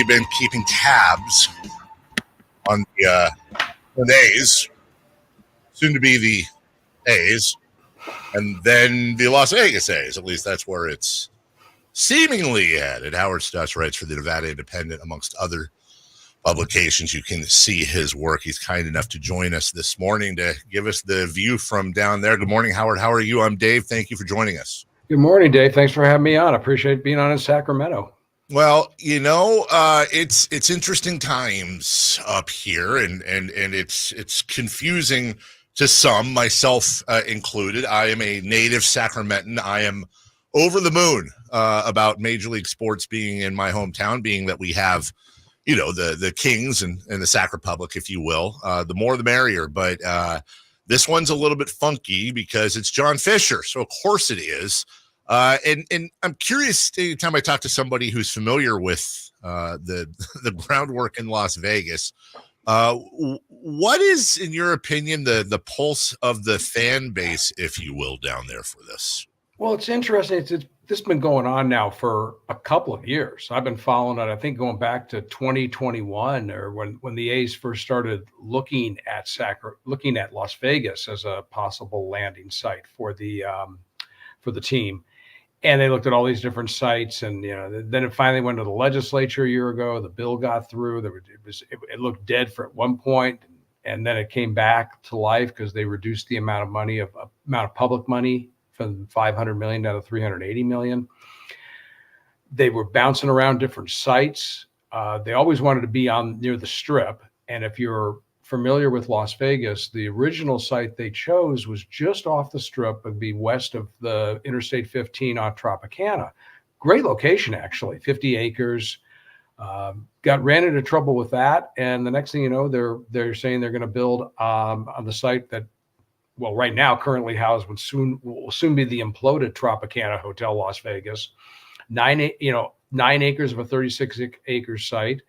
been keeping tabs on the A's, soon to be the A's, and then the Las Vegas A's. At least that's where it's seemingly headed. Howard Stutz writes for the Nevada Independent, amongst other publications. You can see his work. He's kind enough to join us this morning to give us the view from down there. Good morning, Howard. How are you? I'm Dave. Thank you for joining us. Good morning, Dave. Thanks for having me on. I appreciate being on in Sacramento. Well, it's interesting times up here, and it's confusing to some, myself included. I am a native Sacramentan. I am over the moon about Major League Sports being in my hometown, being that we have, the Kings and the Sac Republic, if you will. The more the merrier. But this one's a little bit funky because it's John Fisher, so of course it is. And I'm curious, anytime I talk to somebody who's familiar with the groundwork in Las Vegas, what is, in your opinion, the pulse of the fan base, if you will, down there for this? Well, it's interesting. This has been going on now for a couple of years. I've been following it, I think, going back to 2021, or when the A's first started looking at Las Vegas as a possible landing site for the team. And they looked at all these different sites, and then it finally went to the legislature a year ago. The bill got through. It looked dead for at one point, and then it came back to life because they reduced the amount of public money from $500 million down to $380 million. They were bouncing around different sites. They always wanted to be near the Strip, and if you're familiar with Las Vegas, the original site they chose was just off the Strip. It'd be west of the Interstate 15 on Tropicana. Great location, actually, 50 acres. Ran into trouble with that, and the next thing you know, they're saying they're going to build on the site that, well, right now currently housed will soon be the imploded Tropicana Hotel Las Vegas. 9 acres of a 36-acre site.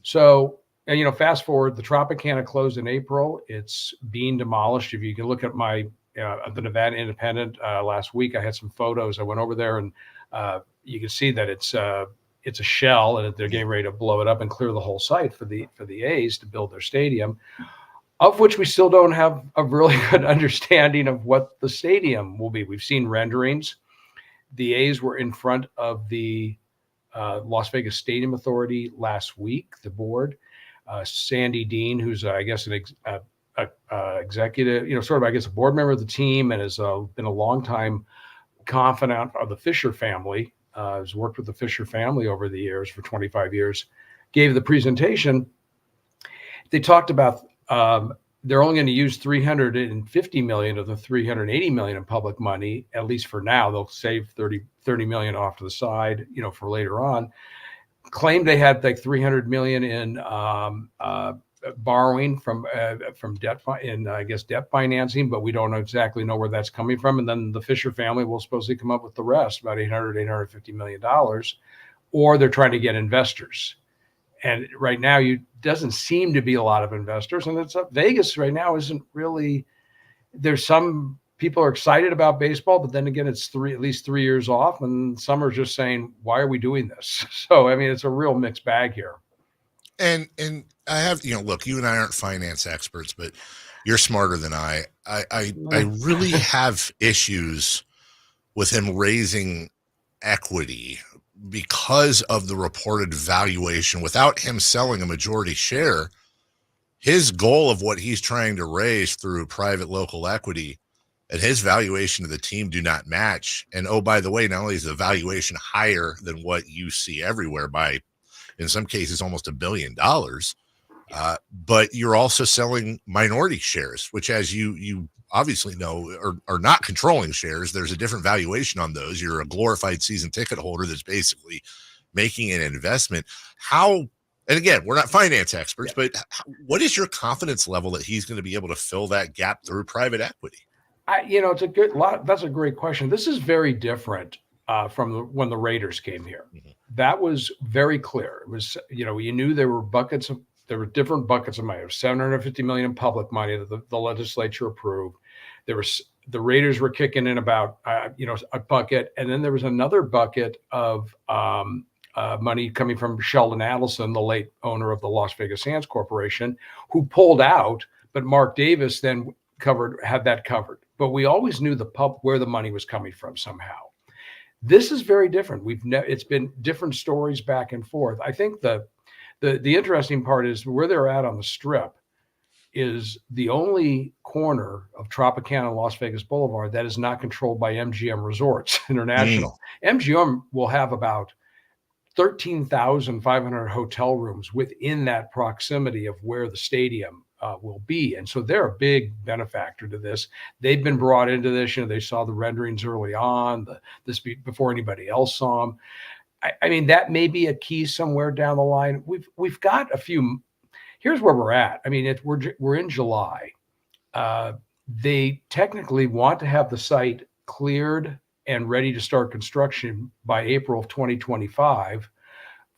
So. And, fast forward, the Tropicana closed in April. It's being demolished. If you can look at the Nevada Independent last week, I had some photos. I went over there, and you can see that it's a shell, and they're getting ready to blow it up and clear the whole site for the A's to build their stadium, of which we still don't have a really good understanding of what the stadium will be. We've seen renderings. The A's were in front of the Las Vegas Stadium Authority last week, the board. Sandy Dean, who's I guess an executive, sort of a board member of the team, and has been a longtime confidant of the Fisher family. Has worked with the Fisher family over the years for 25 years. Gave the presentation. They talked about they're only going to use $350 million of the $380 million in public money, at least for now. They'll save $30 million off to the side, for later on. Claimed they had like $300 million in borrowing from debt debt financing, but we don't exactly know where that's coming from. And then the Fisher family will supposedly come up with the rest, about $850 million, or they're trying to get investors. And right now, doesn't seem to be a lot of investors, and it's up. Vegas right now isn't really. There's some people are excited about baseball, but then again, it's at least 3 years off, and some are just saying, "Why are we doing this?" So, it's a real mixed bag here. And I have, look, you and I aren't finance experts, but you're smarter than I. I really have issues with him raising equity because of the reported valuation without him selling a majority share. His goal of what he's trying to raise through private local equity and his valuation of the team do not match. And oh, by the way, not only is the valuation higher than what you see everywhere by, in some cases, almost $1 billion, but you're also selling minority shares, which, as you obviously know, are not controlling shares. There's a different valuation on those. You're a glorified season ticket holder that's basically making an investment. And again, we're not finance experts, but what is your confidence level that he's going to be able to fill that gap through private equity? It's that's a great question. This is very different from when the Raiders came here. Mm-hmm. That was very clear. It was, you knew there were different buckets of money. There was $750 million in public money that the legislature approved. The Raiders were kicking in about, a bucket. And then there was another bucket of money coming from Sheldon Adelson, the late owner of the Las Vegas Sands Corporation, who pulled out, but Mark Davis then had that covered. But we always knew where the money was coming from somehow. This is very different. It's been different stories back and forth. I think the interesting part is where they're at on the Strip is the only corner of Tropicana and Las Vegas Boulevard that is not controlled by MGM Resorts International. MGM will have about 13,500 hotel rooms within that proximity of where the stadium will be. And so they're a big benefactor to this. They've been brought into this. They saw the renderings early on, before anybody else saw them. I mean, that may be a key somewhere down the line. We've got a few. Here's where we're at. I mean, we're in July. They technically want to have the site cleared and ready to start construction by April of 2025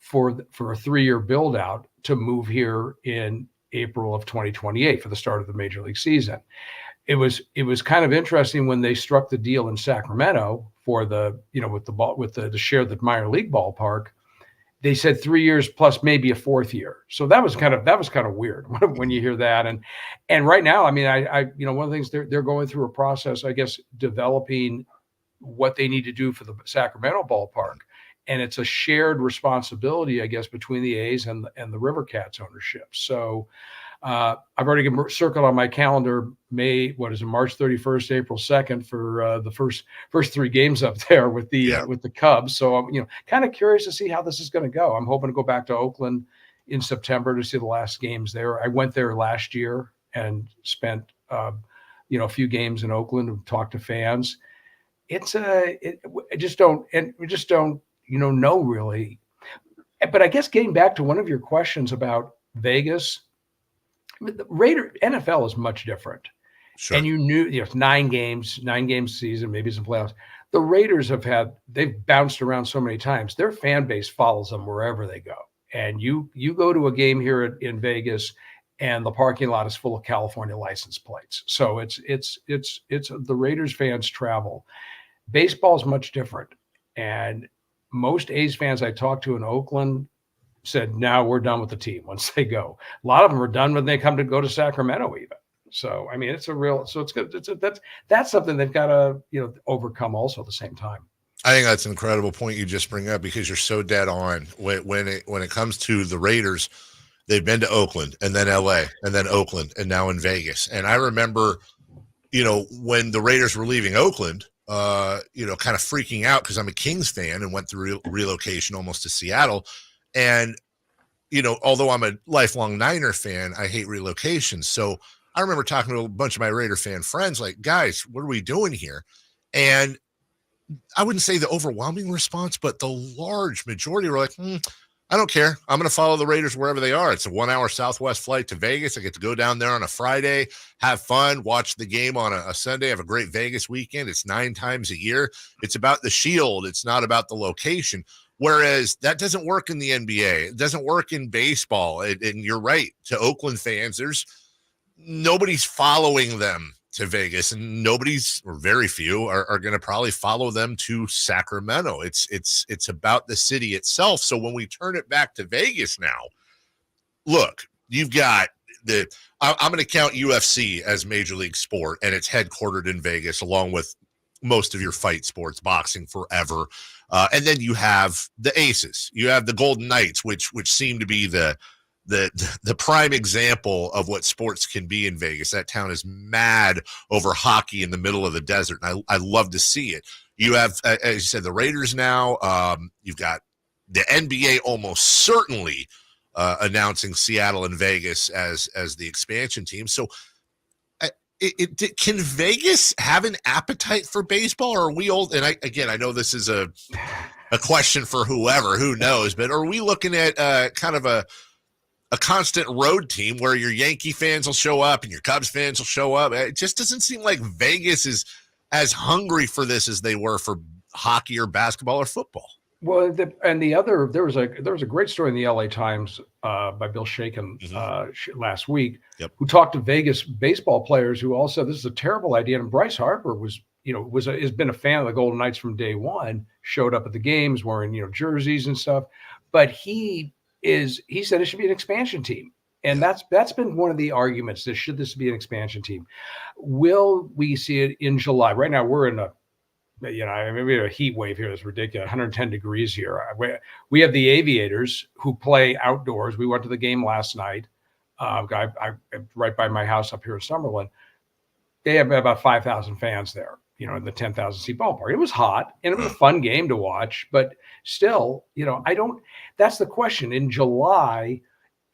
for a 3-year build out to move here in April of 2028 for the start of the Major League season. It was kind of interesting when they struck the deal in Sacramento for with the share the minor league ballpark. They said 3 years plus maybe a 4th year. So that was kind of weird when you hear that. And right now, I mean, I one of the things they're going through a process, I guess, developing what they need to do for the Sacramento ballpark. And it's a shared responsibility, I guess, between the A's and the River Cats ownership. So I've already circled on my calendar March 31st, April 2nd for the first 3 games up there with the Cubs. So I'm kind of curious to see how this is going to go. I'm hoping to go back to Oakland in September to see the last games there. I went there last year and spent a few games in Oakland and talked to fans. We just don't know really. But I guess getting back to one of your questions about Vegas, the NFL is much different. Sure. And it's 9 games season, maybe some playoffs. The Raiders they've bounced around so many times. Their fan base follows them wherever they go. And you go to a game here in Vegas, and the parking lot is full of California license plates. So it's the Raiders fans travel. Baseball is much different. And most A's fans I talked to in Oakland said, now we're done with the team once they go. A lot of them are done when they come to go to Sacramento even. So, I mean, it's good. That's something they've got to, overcome also at the same time. I think that's an incredible point you just bring up, because you're so dead on when it comes to the Raiders. They've been to Oakland and then LA and then Oakland and now in Vegas. And I remember, when the Raiders were leaving Oakland, kind of freaking out because I'm a Kings fan and went through relocation almost to Seattle. And, although I'm a lifelong Niner fan, I hate relocations. So I remember talking to a bunch of my Raider fan friends, like, guys, what are we doing here? And I wouldn't say the overwhelming response, but the large majority were like, I don't care. I'm going to follow the Raiders wherever they are. It's a 1-hour Southwest flight to Vegas. I get to go down there on a Friday, have fun, watch the game on a Sunday, have a great Vegas weekend. It's 9 times a year. It's about the shield. It's not about the location. Whereas that doesn't work in the NBA. It doesn't work in baseball. And you're right. To Oakland fans, nobody's following them to Vegas, and very few are going to probably follow them to Sacramento. It's about the city itself. So when we turn it back to Vegas now, look, you've got I'm going to count UFC as major league sport, and it's headquartered in Vegas, along with most of your fight sports, boxing forever. And then you have the Aces, you have the Golden Knights, which seem to be the prime example of what sports can be in Vegas. That town is mad over hockey in the middle of the desert, and I love to see it. You have, as you said, the Raiders now. You've got the NBA almost certainly announcing Seattle and Vegas as the expansion team. So can Vegas have an appetite for baseball, or are we old? And I know this is a question for who knows, but are we looking at kind of a constant road team where your Yankee fans will show up and your Cubs fans will show up? It just doesn't seem like Vegas is as hungry for this as they were for hockey or basketball or football. Well, there was a great story in the LA Times by Bill Shaken last week, who talked to Vegas baseball players who all said this is a terrible idea. And Bryce Harper has been a fan of the Golden Knights from day one, showed up at the games wearing, jerseys and stuff. but he said it should be an expansion team. And that's been one of the arguments. Should this be an expansion team? Will we see it in July? Right now, we're in we have a heat wave here that's ridiculous, 110 degrees here. We have the Aviators who play outdoors. We went to the game last night. I right by my house up here in Summerlin. They have about 5,000 fans there, in the 10,000 seat ballpark. It was hot and it was a fun game to watch, but still, that's the question. In July,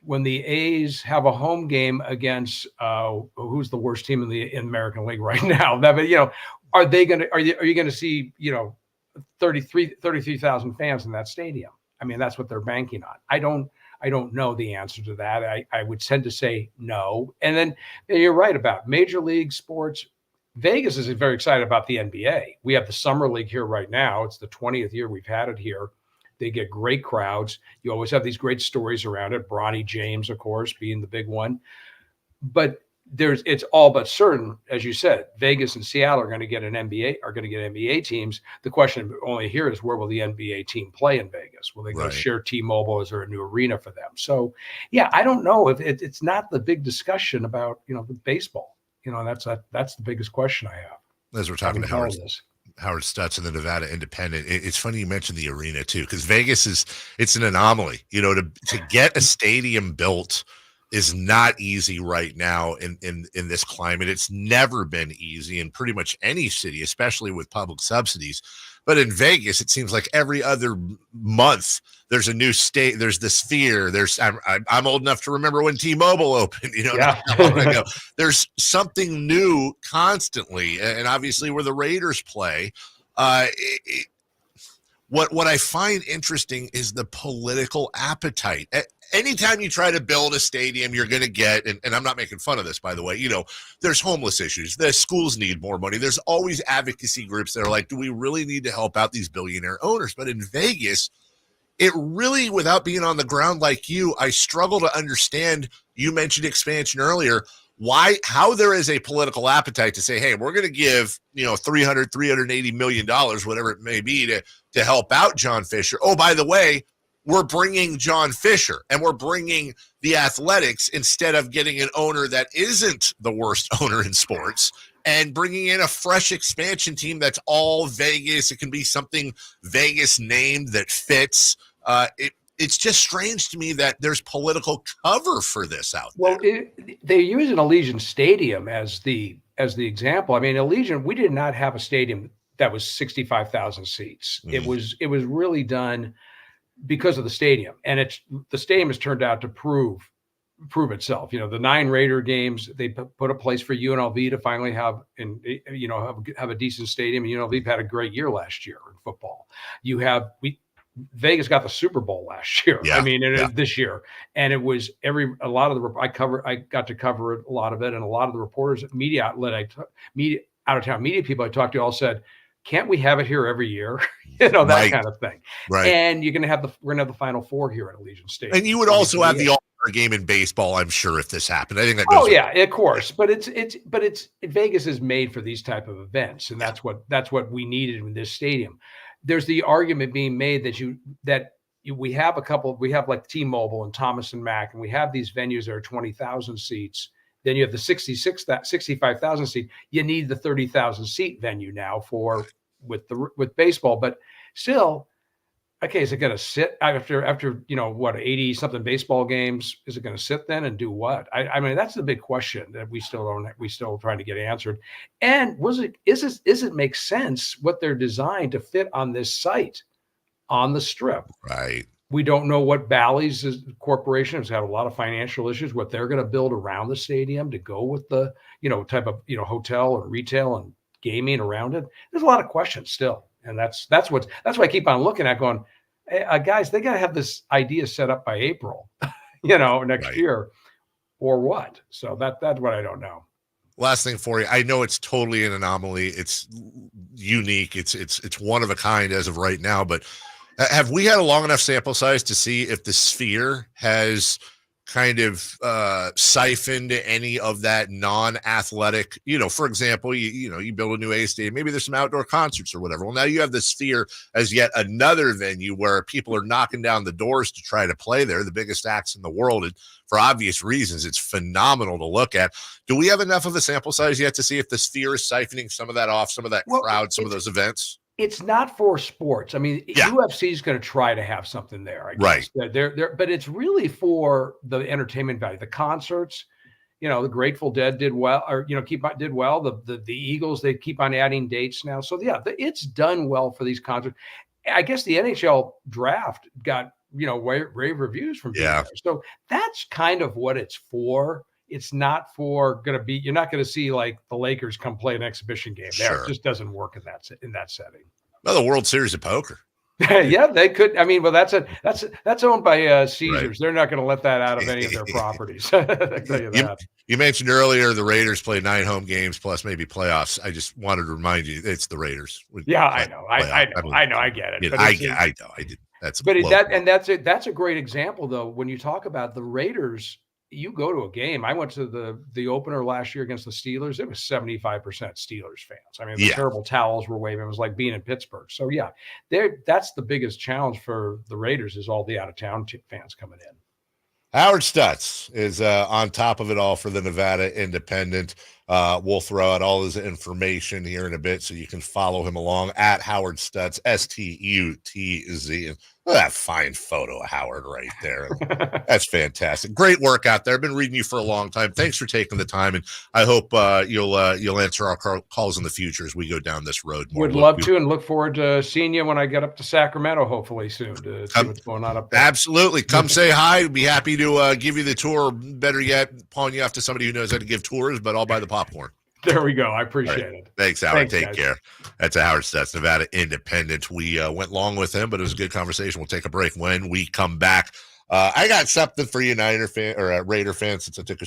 when the A's have a home game against who's the worst team in the American League right now, are you going to see 33,000 fans in that stadium? I mean, that's what they're banking on. I don't know the answer to that. I would tend to say no. And then you're right about Major League Sports. Vegas is very excited about the NBA. We have the Summer League here right now. It's the 20th year we've had it here. They get great crowds. You always have these great stories around it. Bronny James, of course, being the big one. But it's all but certain, as you said, Vegas and Seattle are going to get NBA teams. The question only here is, where will the NBA team play in Vegas? Will they go share T-Mobile? Is there a new arena for them? So, yeah, I don't know if it's not the big discussion about, the baseball. That's the biggest question I have. As we're talking to Howard Stutz and the Nevada Independent. It's funny you mentioned the arena too, because Vegas it's an anomaly. To get a stadium built is not easy right now in this climate. It's never been easy in pretty much any city, especially with public subsidies. But in Vegas, it seems like every other month there's a new state. There's the Sphere. I'm old enough to remember when T-Mobile opened. Not long ago. There's something new constantly, and obviously where the Raiders play. What I find interesting is the political appetite. Anytime you try to build a stadium, you're going to get, and I'm not making fun of this, by the way, there's homeless issues. The schools need more money. There's always advocacy groups that are like, do we really need to help out these billionaire owners? But in Vegas, it really, without being on the ground like you, I struggle to understand. You mentioned expansion earlier. How there is a political appetite to say, hey, we're going to give, $380 million, whatever it may be, to help out John Fisher. Oh, by the way, we're bringing John Fisher and we're bringing the Athletics instead of getting an owner that isn't the worst owner in sports, and bringing in a fresh expansion team that's all Vegas. It can be something Vegas named that fits. It's just strange to me that there's political cover for this out there. Well, they use an Allegiant Stadium as the example. I mean, Allegiant, we did not have a stadium that was 65,000 seats. Mm-hmm. It was really done because of the stadium, and the stadium has turned out to prove itself. The 9 Raider games, they put a place for UNLV to finally have a decent stadium. UNLV had a great year last year in football. Vegas got the Super Bowl last year. Yeah, this year, and it was I got to cover a lot of it, and a lot of the reporters, out of town media people I talked to all said, can't we have it here every year? That kind of thing. Right. And we're going to have the Final Four here at Allegiant Stadium. And you would also have the All-Star game in baseball, I'm sure, if this happened. I think that goes. Oh yeah, of course. But Vegas is made for these type of events, and that's what we needed in this stadium. There's the argument being made that we have like T-Mobile and Thomas and Mack, and we have these venues that are 20,000 seats. Then you have the 65,000 seat. You need the 30,000 seat venue now with baseball, but still, okay, is it going to sit after 80 something baseball games? Is it going to sit then and do what? I mean, that's the big question that we still trying to get answered. And is it make sense what they're designed to fit on this site on the Strip? Right. We don't know what Bally's corporation has had a lot of financial issues, what they're going to build around the stadium to go with the, type of, hotel and retail and gaming around it. There's a lot of questions still. And that's why I keep on looking at going, hey, guys, they got to have this idea set up by April, next year or what? So that's what I don't know. Last thing for you. I know it's totally an anomaly. It's unique. It's one of a kind as of right now, but have we had a long enough sample size to see if the Sphere has kind of siphoned any of that non-athletic, for example, you build a new A stadium, maybe there's some outdoor concerts or whatever. Well, now you have the Sphere as yet another venue where people are knocking down the doors to try to play there, the biggest acts in the world. And for obvious reasons, it's phenomenal to look at. Do we have enough of a sample size yet to see if the Sphere is siphoning some of that off, some of that crowd, some of those events? It's not for sports. I mean, UFC is going to try to have something there, I guess. Right. But it's really for the entertainment value, the concerts. The Grateful Dead did well, or did well. The Eagles, they keep on adding dates now. So it's done well for these concerts. I guess the NHL draft got rave reviews from people. So that's kind of what it's for. It's not for going to be. You're not going to see like the Lakers come play an exhibition game there. Sure. It just doesn't work in that setting. Well, the World Series of Poker. Yeah, they could. I mean, well, that's owned by Caesars. Right. They're not going to let that out of any of their properties. I tell you that. You mentioned earlier the Raiders play 9 home games plus maybe playoffs. I just wanted to remind you it's the Raiders. Yeah, I know. I get it. I know. I did. That's that's a great example though. When you talk about the Raiders, you go to a game. I went to the opener last year against the Steelers. It was 75% Steelers fans. I mean, the terrible towels were waving. It was like being in Pittsburgh. So that's the biggest challenge for the Raiders is all the out of town fans coming in. Howard Stutz is on top of it all for the Nevada Independent. We'll throw out all his information here in a bit so you can follow him along at Howard Stutz, STUTZ. Look at that fine photo of Howard right there. That's fantastic. Great work out there. I've been reading you for a long time. Thanks for taking the time, and I hope you'll answer our calls in the future as we go down this road more. Would love to, and look forward to seeing you when I get up to Sacramento, hopefully soon, to see what's going on up there. Absolutely. Come say hi. We'd be happy to give you the tour. Better yet, pawn you off to somebody who knows how to give tours, but I'll buy the popcorn. There we go. I appreciate it. Thanks, Howard. Take care. That's Howard Stutz, Nevada Independent. We went long with him, but it was a good conversation. We'll take a break. When we come back, I got something for you, Niner fan or Raider fans, since I took a